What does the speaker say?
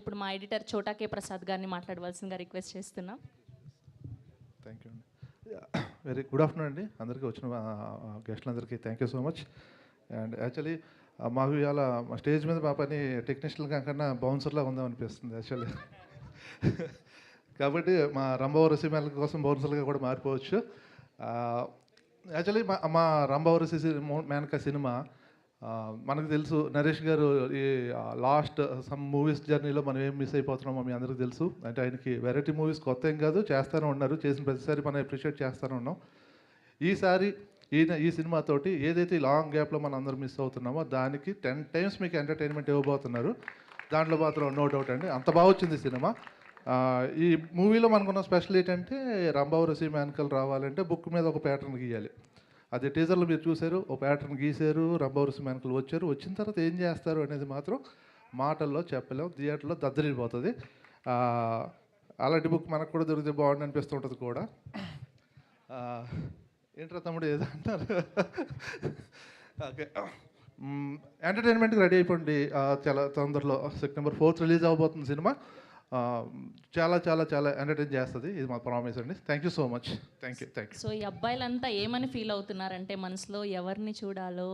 ఇప్పుడు మా ఎడిటర్ చోటా కే ప్రసాద్ గారిని మాట్లాడవలసిందిగా రిక్వెస్ట్ చేస్తున్నాం. థ్యాంక్ యూ అండి. వెరీ గుడ్ ఆఫ్టర్నూన్ అండి అందరికీ, వచ్చిన గెస్టులందరికీ thank you so much. And actually మాకు ఇవాళ మా స్టేజ్ మీద మా పని టెక్నీషియన్గా కన్నా బౌన్సర్లా ఉందాం అనిపిస్తుంది యాక్చువల్లీ. కాబట్టి మా రంభావరసి కోసం బౌన్సర్గా కూడా మారిపోవచ్చు. యాక్చువల్లీ మా రంభావరసి మేనక సినిమా మనకు తెలుసు, నరేష్ గారు ఈ లాస్ట్ సమ్ మూవీస్ జర్నీలో మనం ఏం మిస్ అయిపోతున్నామో మీ అందరికీ తెలుసు. అంటే ఆయనకి వెరైటీ మూవీస్ కొత్త ఏం కాదు, చేస్తూనే ఉన్నారు, చేసిన ప్రతిసారి మనం అప్రిషియేట్ చేస్తూనే ఉన్నాం. ఈసారి ఈ సినిమాతోటి ఏదైతే లాంగ్ గ్యాప్లో మనం అందరూ మిస్ అవుతున్నామో దానికి 10 times మీకు ఎంటర్టైన్మెంట్ ఇవ్వబోతున్నారు. దాంట్లో మాత్రం నో డౌట్ అండి, అంత బాగా వచ్చింది సినిమా. ఈ మూవీలో మనకున్న స్పెషల్ ఏంటంటే రంభావరసి మేనకలు రావాలంటే బుక్ మీద ఒక ప్యాటర్న్ గీయాలి. అది టీజర్లో మీరు చూశారు, ఒక ప్యాటర్న్ గీశారు, రంభావరసి మేనకలు వచ్చారు. వచ్చిన తర్వాత ఏం చేస్తారు అనేది మాత్రం మాటల్లో చెప్పలేం, థియేటర్లో దద్దరిల్లిపోతుంది. అలాంటి బుక్ మనకు కూడా దొరికితే బాగుండి అనిపిస్తుంటుంది కూడా. ఏంట్రా తమ్ముడు ఏదో అంటారు. ఓకే, ఎంటర్టైన్మెంట్కి రెడీ అయిపోండి. చాలా తొందరలో September 4th రిలీజ్ అవ్వబోతుంది సినిమా. చాలా చాలా చాలా ఎంటర్టైన్ చేస్తుంది, ఇది మా ప్రామిస్ అండి. Thank you so much. Thank you. So ఈ అబ్బాయిలంతా ఏమని ఫీల్ అవుతున్నారంటే మనసులో ఎవరిని చూడాలో